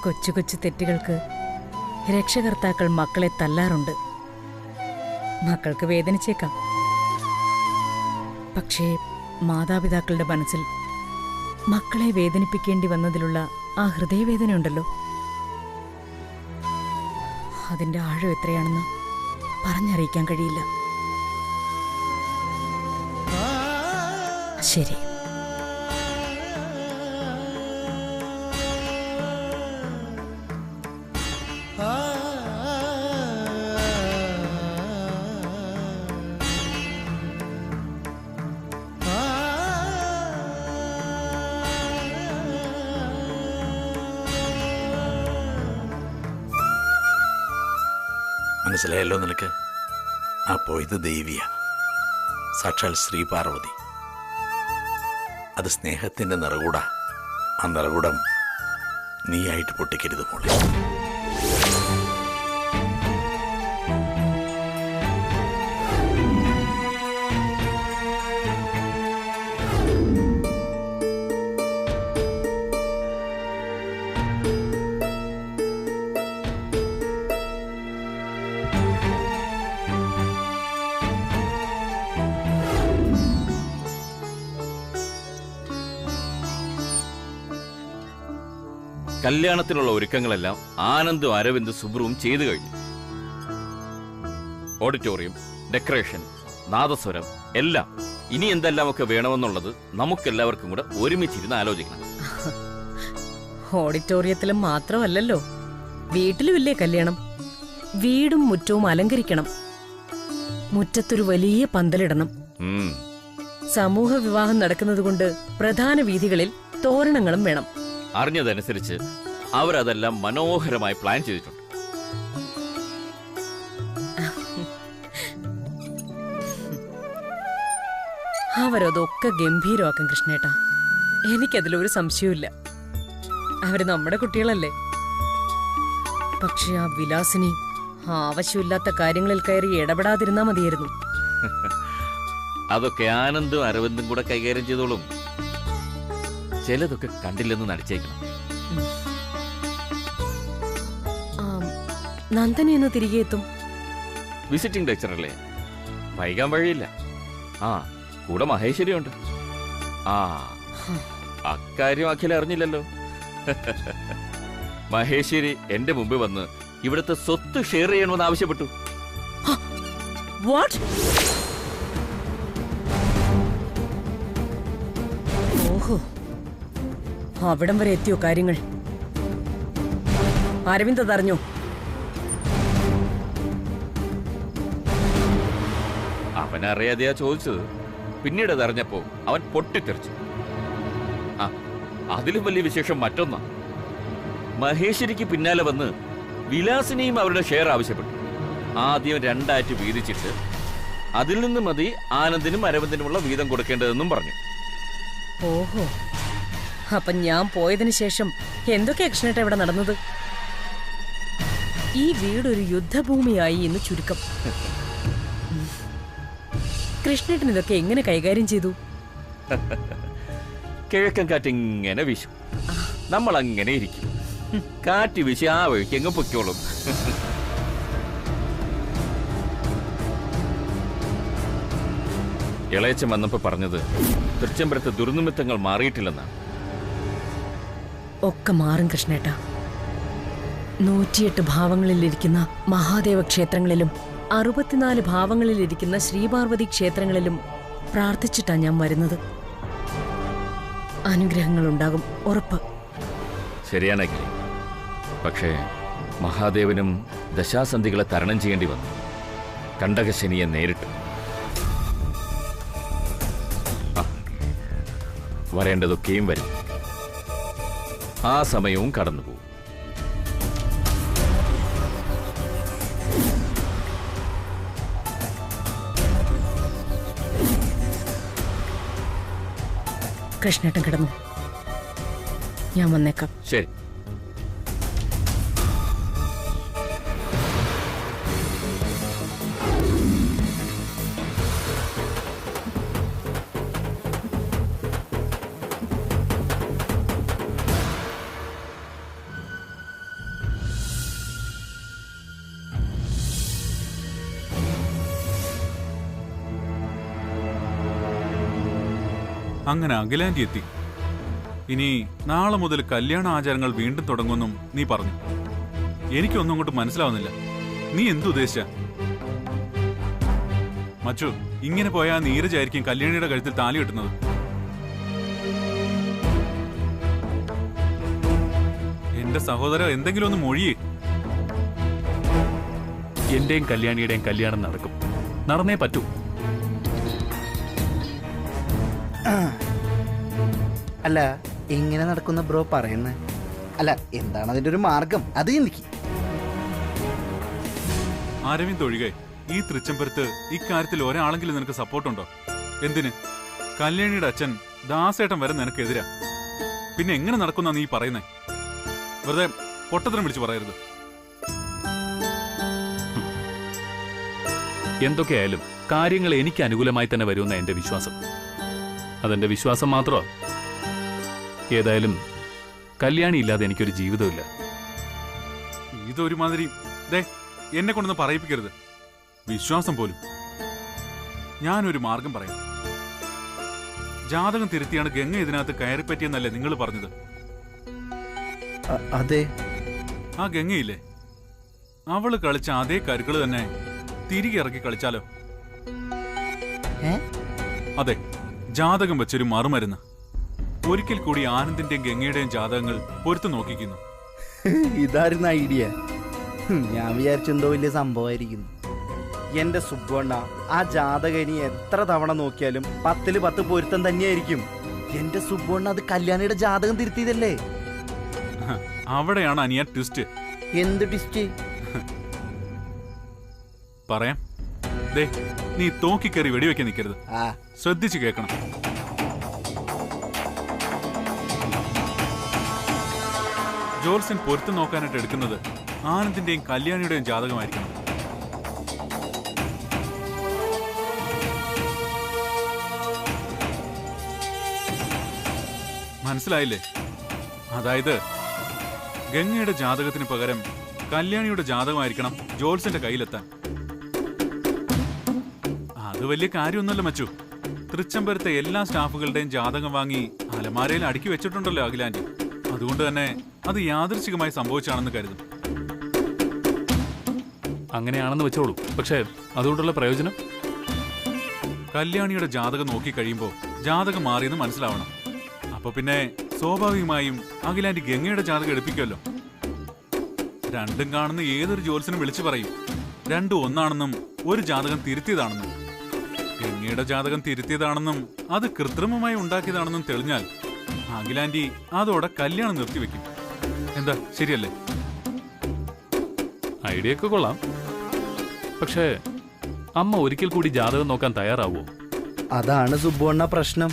കൊച്ചു കൊച്ചു തെറ്റുകൾക്ക് രക്ഷകർത്താക്കൾ മക്കളെ തല്ലാറുണ്ട്. മക്കൾക്ക് വേദനിച്ചേക്കാം. പക്ഷേ മാതാപിതാക്കളുടെ മനസ്സിൽ മക്കളെ വേദനിപ്പിക്കേണ്ടി വന്നതിലുള്ള ആ ഹൃദയവേദനയുണ്ടല്ലോ, അതിന്റെ ആഴം എത്രയാണെന്ന് പറഞ്ഞറിയിക്കാൻ കഴിയില്ല. ശരി, മനസ്സിലായല്ലോ നിനക്ക്? അപ്പോ ഇത് ദേവിയ, സാക്ഷാൽ ശ്രീ പാർവതി. അത് സ്നേഹത്തിന്റെ നിറകൂടാ. ആ നിറകൂടം നീയായിട്ട് പൊട്ടിക്കരുത് മോളെ. കല്യാണത്തിനുള്ള ഒരുക്കങ്ങളെല്ലാം ആനന്ദും അരവിന്ദ് സുബ്രുവും ചെയ്തു കഴിഞ്ഞു. ഓഡിറ്റോറിയം, ഡെക്കറേഷൻ, നാദസ്വരം എല്ലാം. ഇനി എന്തെല്ലാമൊക്കെ വേണമെന്നുള്ളത് നമുക്കെല്ലാവർക്കും കൂടെ ഒരുമിച്ചിരുന്ന് ആലോചിക്കണം. ഓഡിറ്റോറിയത്തിലും മാത്രമല്ലല്ലോ, വീട്ടിലുമില്ലേ കല്യാണം. വീടും മുറ്റവും അലങ്കരിക്കണം. മുറ്റത്തൊരു വലിയ പന്തലിടണം. സമൂഹ വിവാഹം നടക്കുന്നതുകൊണ്ട് പ്രധാന വീഥികളിൽ തോരണങ്ങളും വേണം. അറിഞ്ഞതനുസരിച്ച് അവരതെല്ലാം മനോഹരമായി പ്ലാൻ ചെയ്തിട്ടുണ്ട്. അവരതൊക്കെ ഗംഭീരമാക്കും കൃഷ്ണേട്ടാ, എനിക്കതിലൊരു സംശയവുമില്ല. അവര് നമ്മുടെ കുട്ടികളല്ലേ. പക്ഷെ ആ വിലാസിനി ആവശ്യമില്ലാത്ത കാര്യങ്ങളിൽ കയറി ഇടപെടാതിരുന്നാ മതിയായിരുന്നു. അതൊക്കെ ആനന്ദും അരവിന്ദും കൂടെ കൈകാര്യം ചെയ്തോളും. ചിലതൊക്കെ കണ്ടില്ലെന്ന് നടിച്ചേക്കണം. നന്ദനി എന്ന് തിരികെ എത്തും. വിസിറ്റിംഗ് ലെക്ചറല്ലേ, വൈകാൻ വഴിയില്ല. കൂടെ മഹേശ്വരി ഉണ്ട്. അക്കാര്യം അഖില അറിഞ്ഞില്ലല്ലോ. മഹേശ്വരി എന്റെ മുമ്പിൽ വന്ന് ഇവിടുത്തെ സ്വത്ത് ഷെയർ ചെയ്യണമെന്ന് ആവശ്യപ്പെട്ടു. ഓഹോ, അവിടം വരെ എത്തിയോ കാര്യങ്ങൾ? അരവിന്ദ് അതറിഞ്ഞോ? അവനറിയാതെയാ ചോദിച്ചത്. പിന്നീട് അതറിഞ്ഞപ്പോ അവൻ പൊട്ടിത്തെറിച്ചു. അതിലും വലിയ വിശേഷം മറ്റൊന്നാ. മഹേശ്വരിക്ക് പിന്നാലെ വന്ന് വിലാസിനെയും അവരുടെ ഷെയർ ആവശ്യപ്പെട്ടു. ആദ്യം 2 ആയിട്ട് വീതിച്ചിട്ട് അതിൽ നിന്ന് മതി ആനന്ദിനും അരവിന്ദിനുമുള്ള വീതം കൊടുക്കേണ്ടതെന്നും പറഞ്ഞു. ഓഹോ, അപ്പൊ ഞാൻ പോയതിനു ശേഷം എന്തൊക്കെയാ കൃഷ്ണേട്ട ഇവിടെ നടന്നത്? ഈ വീടൊരു യുദ്ധഭൂമിയായി എന്ന് ചുരുക്കം. കൃഷ്ണേട്ടൻ ഇതൊക്കെ എങ്ങനെ കൈകാര്യം ചെയ്തു? കിഴക്കൻ കാറ്റിങ്ങനെ വീശും, നമ്മൾ അങ്ങനെ ഇരിക്കും. കാറ്റ് വീശി ആ വഴിക്ക് എങ്ങ് പൊയ്ക്കോളും. ഇളയച്ചൻ വന്നപ്പോ പറഞ്ഞത് തൃച്ചംബരത്തെ ദുർനിമിത്തങ്ങൾ മാറിയിട്ടില്ലെന്നാണ്. ഒക്കെ മാറും കൃഷ്ണേട്ട. 108 ഭാവങ്ങളിലിരിക്കുന്ന മഹാദേവ ക്ഷേത്രങ്ങളിലും 64 ഭാവങ്ങളിലിരിക്കുന്ന ശ്രീപാർവതി ക്ഷേത്രങ്ങളിലും പ്രാർത്ഥിച്ചിട്ടാ ഞാൻ വരുന്നത്. അനുഗ്രഹങ്ങളുണ്ടാകും, ഉറപ്പ്. ശരിയാണെങ്കിൽ പക്ഷേ മഹാദേവനും ദശാസന്ധികളെ തരണം ചെയ്യേണ്ടി വന്നു. കണ്ടകശനിയെ നേരിട്ട്. വരേണ്ടതൊക്കെയും വരും. ആ സമയവും കടന്നുപോകും. കൃഷ്ണേട്ടൻ കിടന്നു, ഞാൻ വന്നേക്കാം. ശരി. അങ്ങനെ അഖിലാന്റി എത്തി. ഇനി നാളെ മുതൽ കല്യാണ ആചാരങ്ങൾ വീണ്ടും തുടങ്ങുമെന്നും നീ പറഞ്ഞു. എനിക്കൊന്നും അങ്ങോട്ട് മനസ്സിലാവുന്നില്ല. നീ എന്തുദ്ദേശിച്ച? മച്ചു, ഇങ്ങനെ പോയാൽ നീരജായിരിക്കും കല്യാണിയുടെ കഴുത്തിൽ താലി കെട്ടുന്നത്. എന്റെ സഹോദര, എന്തെങ്കിലും ഒന്ന് മൊഴിയേ. എന്റെയും കല്യാണിയുടെയും കല്യാണം നടക്കും. നടന്നേ പറ്റൂ. അല്ല, എങ്ങനെ നടക്കുന്ന ബ്രോ പറയുന്നത്? അല്ല, എന്താണ് അതിന്റെ ഒരു മാർഗം? അത് എനിക്ക് അരവിന്ദ് ഒഴികെ ഈ തൃച്ചംബരത്ത് ഇക്കാര്യത്തിൽ ഒരാളെങ്കിലും നിനക്ക് സപ്പോർട്ടുണ്ടോ? എന്തിന്? കല്യാണിയുടെ അച്ഛൻ ദാസേട്ടൻ വരെ നിനക്കെതിരാ. പിന്നെ എങ്ങനെ നടക്കുന്ന നീ പറയുന്നേ? വെറുതെ പൊട്ടത്തിനും വിളിച്ചു പറയരുത്. എന്തൊക്കെയായാലും കാര്യങ്ങൾ എനിക്ക് അനുകൂലമായി തന്നെ വരുമെന്ന എന്റെ വിശ്വാസം. അതെന്റെ വിശ്വാസം മാത്രമോ? ഏതായാലും കല്യാണി ഇല്ലാതെ എനിക്കൊരു ജീവിതമില്ല. ഇതൊരുമാതിരി എന്നെ കൊണ്ടൊന്ന് പറയിപ്പിക്കരുത്. വിശ്വാസം പോലും. ഞാനൊരു മാർഗം പറയാം. ജാതകം തിരുത്തിയാണ് ഗംഗ ഇതിനകത്ത് കയറിപ്പറ്റിയെന്നല്ലേ നിങ്ങൾ പറഞ്ഞത്? അതെ. ആ ഗംഗയില്ലേ, അവള് കളിച്ച അതേ കരുക്കള് തന്നെ തിരികെ ഇറക്കി കളിച്ചാലോ? അതെ, ജാതകം വെച്ചൊരു മറുമരുന്ന്. ഒരിക്കൽ കൂടി ആനന്ദിന്റെയും ഗംഗയുടെയും ജാതകങ്ങൾ പൊരുത്തു നോക്കിക്കുന്നു. ഇതായിരുന്നു ഐഡിയ. ഞാൻ വിചാരിച്ചെന്തോ വലിയ സംഭവമായിരിക്കുന്നു. എന്റെ സുബ്ബണ്ണ, ആ ജാതകം ഇനി എത്ര തവണ നോക്കിയാലും 10-ൽ 10 പൊരുത്തം തന്നെയായിരിക്കും. എന്റെ സുബ്ബണ്ണ, അത് കല്യാണിയുടെ ജാതകം തിരുത്തിയതല്ലേ? അവിടെയാണ് അനിയ ട്വിസ്റ്റ്. എന്ത് ട്വിസ്റ്റ്? പറയാം. നീ തോക്കിക്കറി വെടിവെക്കാൻ നിൽക്കരുത്. ശ്രദ്ധിച്ചു കേൾക്കണം. ജോത്സ്യൻ പൊരുത്തം നോക്കാനായിട്ട് എടുക്കുന്നത് ആനന്ദിന്റെയും കല്യാണിയുടെയും ജാതകമായിരിക്കണം. മനസ്സിലായില്ലേ? അതായത് ഗംഗയുടെ ജാതകത്തിന് പകരം കല്യാണിയുടെ ജാതകമായിരിക്കണം ജോത്സ്യന്റെ കയ്യിലെത്താൻ. അത് വലിയ കാര്യമൊന്നുമല്ല മച്ചു. തൃച്ചംബരത്തെ എല്ലാ സ്റ്റാഫുകളുടെയും ജാതകം വാങ്ങി അലമാരയിൽ അടുക്കി വെച്ചിട്ടുണ്ടല്ലോ അഖിലാന്റി. അതുകൊണ്ട് തന്നെ അത് യാദൃച്ഛികമായി സംഭവിച്ചാണെന്ന് കരുതും. അങ്ങനെയാണെന്ന് വെച്ചോളൂ. പക്ഷേ അതുകൊണ്ടുള്ള പ്രയോജനം? കല്യാണിയുടെ ജാതകം നോക്കി കഴിയുമ്പോൾ ജാതകം മാറിയെന്ന് മനസ്സിലാവണം. അപ്പൊ പിന്നെ സ്വാഭാവികമായും അഖിലാന്റി ഗംഗയുടെ ജാതകം എടുപ്പിക്കുമല്ലോ. രണ്ടും കാണുന്ന ഏതൊരു ജോത്സ്യനും വിളിച്ചു പറയും രണ്ടും ഒന്നാണെന്നും ഒരു ജാതകം തിരുത്തിയതാണെന്നും. ഗംഗയുടെ ജാതകം തിരുത്തിയതാണെന്നും അത് കൃത്രിമമായി ഉണ്ടാക്കിയതാണെന്നും തെളിഞ്ഞാൽ അഖിലാന്റി അതോടെ കല്യാണം നിർത്തിവെക്കും. എന്താ, ശരിയല്ലേ? ഐഡിയ ഒക്കെ കൊള്ളാം. പക്ഷേ അമ്മ ഒരിക്കൽ കൂടി ജാതകം നോക്കാൻ തയ്യാറാവോ? അതാണ് സുബ്ബണ്ണ പ്രശ്നം.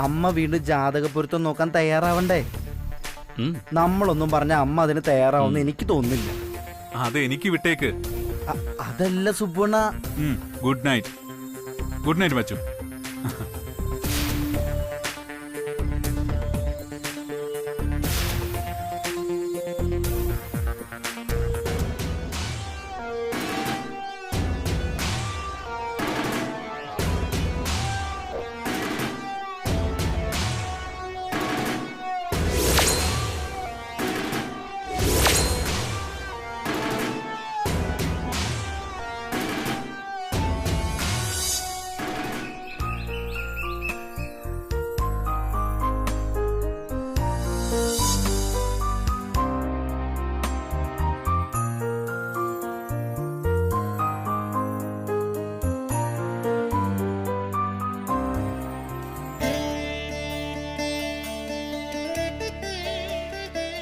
അമ്മ വീണ്ടും ജാതകപ്പൊരുത്തം നോക്കാൻ തയ്യാറാവണ്ടേ? നമ്മളൊന്നും പറഞ്ഞ അമ്മ അതിന് തയ്യാറാവുന്ന എനിക്ക് തോന്നുന്നില്ല. അത് എനിക്ക് വിട്ടേക്ക്. അതല്ല Subbanna. Good night. Good night മച്ചു.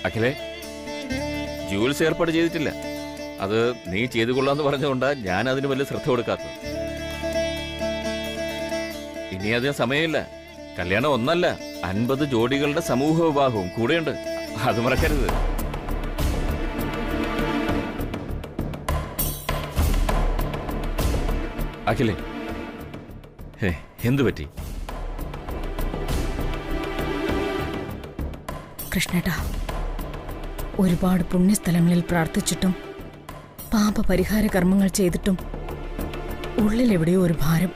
അഖിലേ, ജൂൽസ് ഏർപ്പാട് ചെയ്തിട്ടില്ല. അത് നീ ചെയ്തു കൊള്ളാന്ന് പറഞ്ഞുകൊണ്ടാ ഞാൻ അതിന് വലിയ ശ്രദ്ധ കൊടുക്കാത്തത്. ഇനി അധികം സമയമില്ല. കല്യാണം ഒന്നല്ല, 50 ജോഡികളുടെ സമൂഹ വിവാഹവും കൂടെയുണ്ട്. അത് മറക്കരുത്. അഖിലേ, എന്തു പറ്റി? കൃഷ്ണേട്ടാ, ഒരുപാട് പുണ്യസ്ഥലങ്ങളിൽ പ്രാർത്ഥിച്ചിട്ടും പാപപരിഹാര കർമ്മങ്ങൾ ചെയ്തിട്ടും ഉള്ളിലെവിടെയോ ഒരു ഭാരം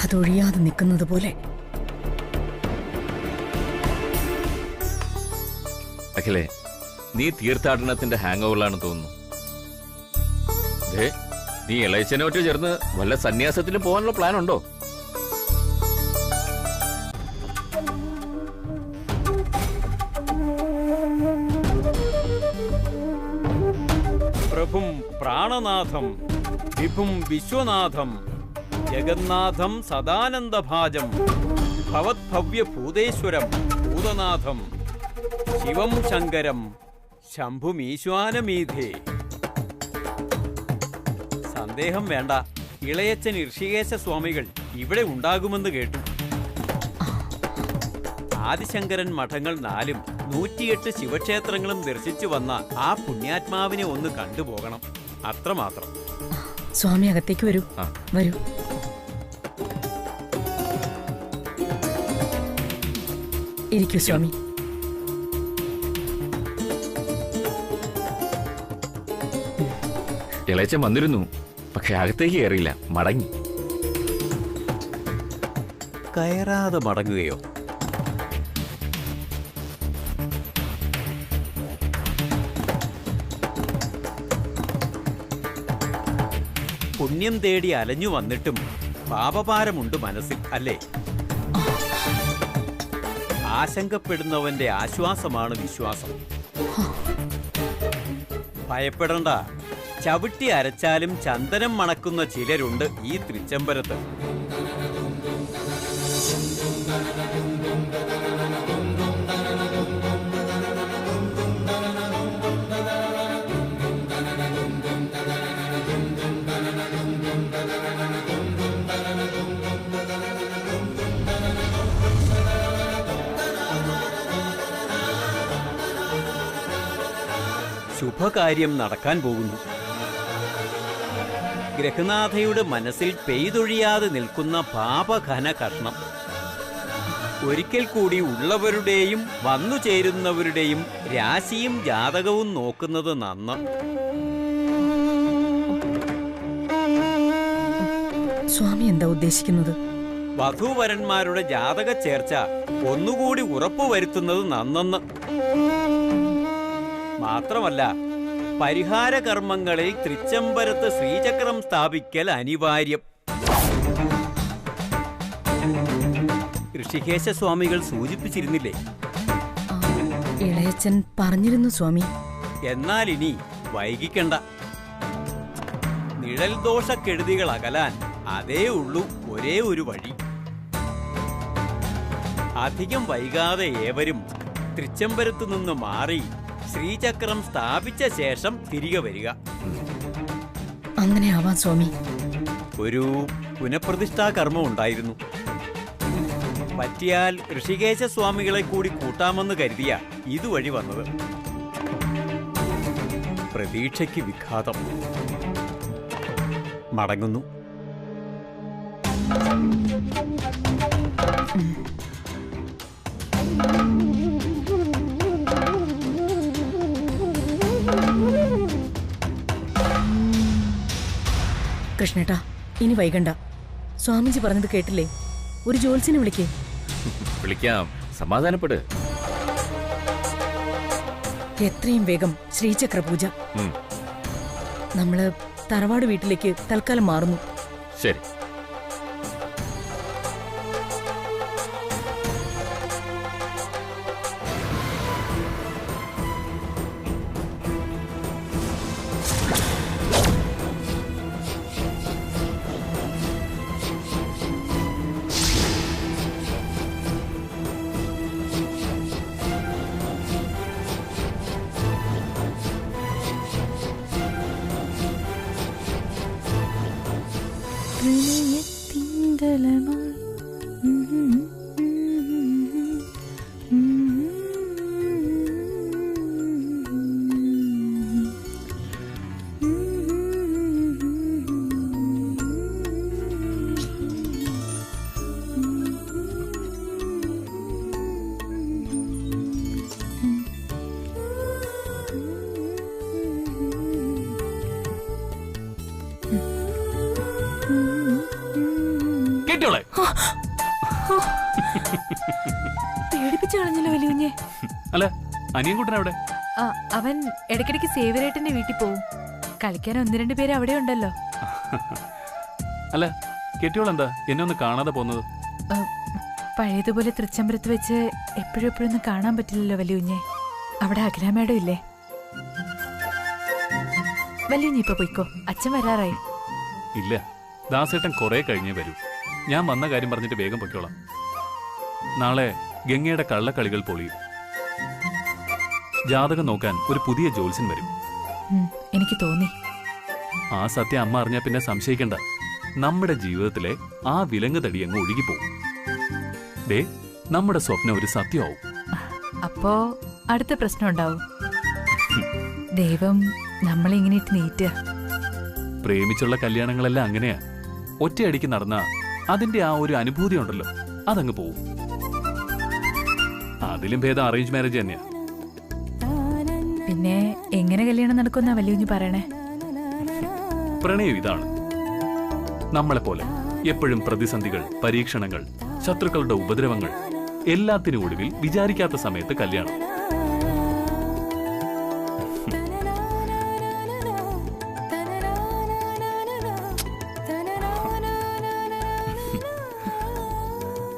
അതൊഴിയാതെ നിൽക്കുന്നത് പോലെ. അഖിലേ, നീ തീർത്ഥാടനത്തിന്റെ ഹാങ് ഓവറിലാണെന്ന് തോന്നുന്നു. നീ ഇളയച്ചനോട്ട് ചേർന്ന് വല്ല സന്യാസത്തിനും പോകാനുള്ള പ്ലാൻ ഉണ്ടോ? പ്രഭും പ്രാണനാഥം വിഭും വിശ്വനാഥം ജഗന്നാഥം സദാനന്ദഭാജം ഭവദ്ഭവ്യ ഭൂതേശ്വരം ഭൂതനാഥം ശിവം ശങ്കരം ശംഭുമീശ്വാനമീധേ. സന്ദേഹം വേണ്ട, ഇളയച്ചൻ ഋഷികേശ സ്വാമികൾ ഇവിടെ ഉണ്ടാകുമെന്ന് കേട്ടു. ആദിശങ്കരൻ മഠങ്ങൾ 4ഉം 108 ശിവക്ഷേത്രങ്ങളും ദർശിച്ചു വന്ന ആ പുണ്യാത്മാവിനെ ഒന്ന് കണ്ടുപോകണം, അത്രമാത്രം. സ്വാമി അകത്തേക്ക് വരൂ. വരൂ. ഇരിക്കൂ സ്വാമി. ഇളയച്ചൻ വന്നിരുന്നു, പക്ഷെ അകത്തേക്ക് കയറിയില്ല, മടങ്ങി. കയറാതെ മടങ്ങുകയോ? പുണ്യം തേടി അലഞ്ഞു വന്നിട്ടും പാപഭാരമുണ്ട് മനസ്സിൽ, അല്ലേ? ആശങ്കപ്പെടുന്നവന്റെ ആശ്വാസമാണ് വിശ്വാസം. ഭയപ്പെടണ്ട, ചവിട്ടി അരച്ചാലും ചന്ദനം മണക്കുന്ന ചിലരുണ്ട് ഈ തൃച്ചംബരത്ത്. ശുഭകാര്യം നടക്കാൻ പോകുന്നു. ഗ്രഹനാഥയുടെ മനസ്സിൽ പെയ്തൊഴിയാതെ നിൽക്കുന്ന പാപഘന കഷ്ണം ഒരിക്കൽ കൂടി ഉള്ളവരുടെയും വന്നു ചേരുന്നവരുടെയും രാശിയും ജാതകവും നോക്കുന്നത് നന്ന്. സ്വാമി എന്താ ഉദ്ദേശിക്കുന്നത്? വധൂവരന്മാരുടെ ജാതക ചേർച്ച ഒന്നുകൂടി ഉറപ്പുവരുത്തുന്നത് നന്നെന്ന്. മാത്രമല്ല, പരിഹാര കർമ്മങ്ങളിൽ തൃച്ചംബരത്ത് ശ്രീചക്രം സ്ഥാപിക്കൽ അനിവാര്യം. ഋഷികേശ സ്വാമികൾ സൂചിപ്പിച്ചിരുന്നില്ലേ? ഇളയച്ചൻ പറഞ്ഞിരുന്നു സ്വാമി. എന്നാൽ ഇനി വൈകിക്കണ്ട. നിഴൽ ദോഷക്കെടുതികൾ അകലാൻ അതേ ഉള്ളൂ ഒരേ ഒരു വഴി. അധികം വൈകാതെ ഏവരും തൃച്ചംബരത്തു നിന്ന് മാറി ശ്രീചക്രം സ്ഥാപിച്ച ശേഷം തിരികെ വരിക. അങ്ങനെ ആവാം സ്വാമി. ഒരു പുനഃപ്രതിഷ്ഠാ കർമ്മം ഉണ്ടായിരുന്നു. പറ്റിയാൽ ഋഷികേശ സ്വാമികളെ കൂടി കൂട്ടാമെന്ന് കരുതിയ ഇതുവഴി വന്നത്. പ്രതീക്ഷയ്ക്ക് വിഘാതം. മടങ്ങുന്നു. കൃഷ്ണേട്ടാ, ഇനി വൈകണ്ട. സ്വാമിജി പറഞ്ഞത് കേട്ടില്ലേ? ഒരു ജോത്സ്യനെ വിളിക്കേ. വിളിക്കാം, സമാധാനപ്പെട്. എത്രയും വേഗം ശ്രീചക്ര പൂജ. നമ്മള് തറവാട് വീട്ടിലേക്ക് തൽക്കാലം മാറുന്നു. ശരി. പേടിപ്പിച്ചു കളഞ്ഞല്ലോ വലിയ. അല്ല, അനിയൻകുട്ടൻ അവിടെ? ആ, അവൻ ഇടയ്ക്കിടയ്ക്ക് സേവ്യരേട്ടന്റെ വീട്ടിൽ പോവും. കളിക്കാൻ 1-2 പേര് അവിടെ ഉണ്ടല്ലോ. അല്ല, കെട്ടിയോളെന്താ എന്നെ ഒന്ന് കാണാതെ പോന്നത്? പഴയതുപോലെ തൃച്ചംബരത്ത് വെച്ച് എപ്പോഴും കാണാൻ പറ്റില്ലല്ലോ വലിയുഞ്ഞെ. അവിടെ അഖിലാമേടം ഇല്ലേ? വലിയുഞ്ഞി ഇപ്പൊ പോയിക്കോ, അച്ഛൻ വരാറായി. ഇല്ല, ദാസേട്ടൻ കുറെ കഴിഞ്ഞേ വരൂ. ഞാൻ വന്ന കാര്യം പറഞ്ഞിട്ട് വേഗം പൊയ്ക്കോളാം. നാളെ ഗംഗയുടെ കള്ളക്കളികൾ പൊളിയും. ജാതകം നോക്കാൻ ഒരു പുതിയ ജോത്സ്യൻ വരും. എനിക്ക് തോന്നി. ആ സത്യം അമ്മ അറിഞ്ഞാ പിന്നെ സംശയിക്കണ്ട, നമ്മുടെ ജീവിതത്തിലെ ആ വിലങ്ങ് തടി അങ്ങ് ഒഴുകിപ്പോവും. ദേ, നമ്മുടെ സ്വപ്നം ഒരു സത്യമാവും. അപ്പോ അടുത്ത പ്രശ്നം ഉണ്ടാവും. ദൈവം നമ്മളിങ്ങനെ ഇട്ട് നീറ്റുക. പ്രേമിച്ചുള്ള കല്യാണങ്ങളെല്ലാം അങ്ങനെയാ. ഒറ്റയടിക്ക് നടന്ന അതിന്റെ ആ ഒരു അനുഭൂതി ഉണ്ടല്ലോ, അതങ്ങ് പോവും. അതിലും ഭേദം അറേഞ്ച് മാരേജ് തന്നെയാ. പിന്നെ എങ്ങനെ കല്യാണം നടക്കുന്ന വലിയ പറയണേ? പ്രണയം ഇതാണ്. നമ്മളെപ്പോലെ എപ്പോഴും പ്രതിസന്ധികൾ, പരീക്ഷണങ്ങൾ, ശത്രുക്കളുടെ ഉപദ്രവങ്ങൾ, എല്ലാത്തിനും ഒടുവിൽ വിചാരിക്കാത്ത സമയത്ത് കല്യാണം.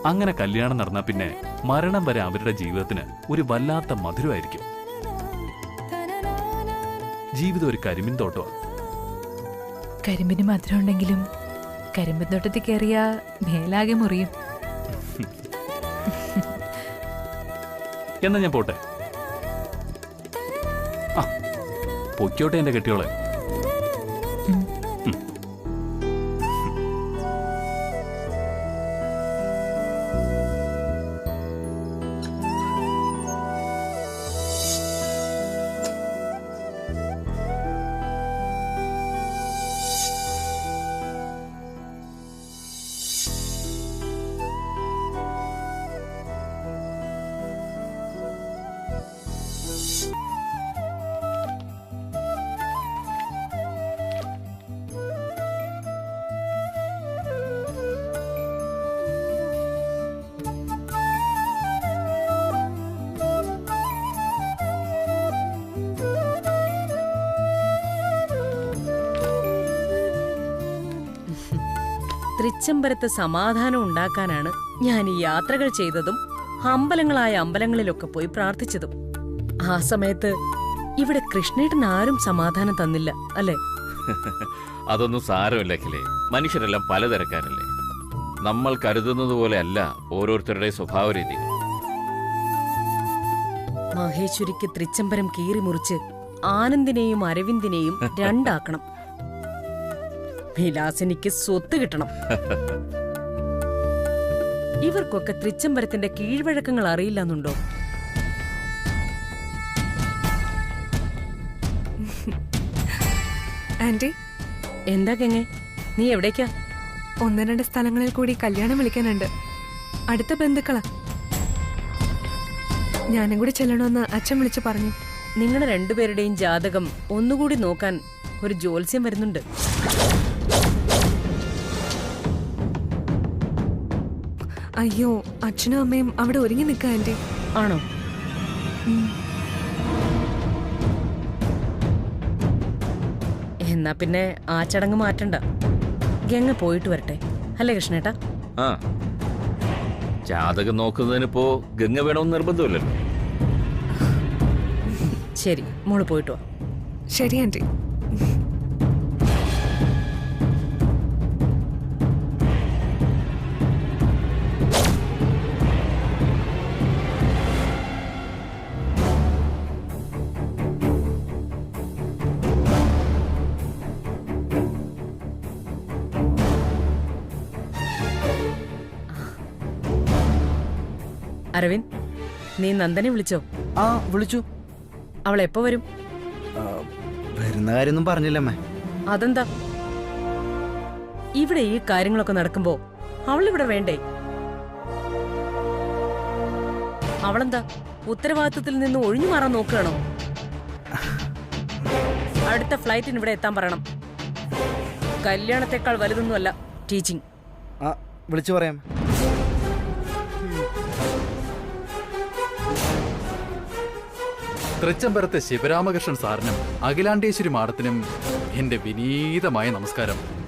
അങ്ങനെ കല്യാണം നടന്നാ പിന്നെ മരണം വരെ അവരുടെ ജീവിതത്തിന് ഒരു വല്ലാത്ത മധുരമായിരിക്കും. ജീവിതം ഒരു കരിമ്പിൻ തോട്ടമാണ്. കരിമ്പിന് മധുരം ഉണ്ടെങ്കിലും കരിമ്പിൻ തോട്ടത്തിൽ കയറിയാ മേലാകെ മുറിയും. എന്നാ ഞാൻ പോട്ടെ. ആ, പൊയ്ക്കോട്ടെ എന്റെ കെട്ടിയോളെ. തൃച്ചംബരത്ത് സമാധാനം ഉണ്ടാക്കാനാണ് ഞാൻ ഈ യാത്രകൾ ചെയ്തതും അമ്പലങ്ങളായ അമ്പലങ്ങളിലൊക്കെ പോയി പ്രാർത്ഥിച്ചതും. ആ സമയത്ത് ഇവിടെ കൃഷ്ണേട്ടൻ ആരും സമാധാനം തന്നില്ല, അല്ലേ? അതൊന്നും സാരമില്ല അഖിലേ. മനുഷ്യരെല്ലാം പലതരക്കാരല്ലേ. നമ്മൾ കരുതുന്നത് പോലെ അല്ല ഓരോരുത്തരുടെ സ്വഭാവ രീതി. മഹേശ്വരിക്ക് തൃച്ചംബരം കീറി മുറിച്ച് ആനന്ദിനെയും അരവിന്ദിനെയും രണ്ടാക്കണം. വിലാസിനിക്ക് സ്വത്ത് കിട്ടണം. ഇവർക്കൊക്കെ തൃച്ചംബരത്തിന്റെ കീഴ്വഴക്കങ്ങൾ അറിയില്ലെന്നുണ്ടോ? ആന്റി, എന്താ ഗംഗേ, നീ എവിടേക്കാ? 1-2 സ്ഥലങ്ങളിൽ കൂടി കല്യാണം വിളിക്കാനുണ്ട്. അടുത്ത ബന്ധുക്കളാ. ഞാനും കൂടി ചെല്ലണമെന്ന് അച്ഛൻ വിളിച്ചു പറഞ്ഞു. നിങ്ങളുടെ രണ്ടുപേരുടെയും ജാതകം ഒന്നുകൂടി നോക്കാൻ ഒരു ജ്യോത്സ്യം വരുന്നുണ്ട്. അയ്യോ, അച്ഛനും അമ്മയും അവിടെ ഒരുങ്ങി നിൽക്കാ ആന്റി. ആണോ? എന്നാ പിന്നെ ആ ചടങ്ങ് മാറ്റണ്ട. ഗംഗ പോയിട്ട് വരട്ടെ, അല്ലേ കൃഷ്ണേട്ടാ? ആ, ജാതകം നോക്കുന്നതിനിപ്പോ ഗംഗ വേണമെന്ന് നിർബന്ധമില്ലല്ലോ. ശരി, മോള് പോയിട്ട് വാ. ശരി ആന്റി. അരവിന്ദ്, നീ നന്ദനെ വിളിച്ചോ? ആ, വിളിച്ചു. അവൾ എപ്പോ വരും? വരുന്ന കാര്യമൊന്നും പറഞ്ഞില്ലമ്മേ. അതെന്താ? ഇവിടെ ഈ കാര്യങ്ങളൊക്കെ നടക്കുമ്പോ അവളിവിടെ വേണ്ടേ? അവളെന്താ ഉത്തരവാദിത്വത്തിൽ നിന്ന് ഒഴിഞ്ഞു മാറാൻ നോക്കുകയാണോ? അടുത്ത ഫ്ലൈറ്റിന് ഇവിടെ എത്താൻ പറയണം. കല്യാണത്തെക്കാൾ വലുതൊന്നുമല്ല ടീച്ചിങ്. ആ, വിളിച്ചു പറയാം. തൃച്ചംബരത്തെ ശിവരാമകൃഷ്ണൻ സാറിനും അഖിലാണ്ടേശ്വരി മാഡത്തിനും എന്റെ വിനീതമായ നമസ്കാരം.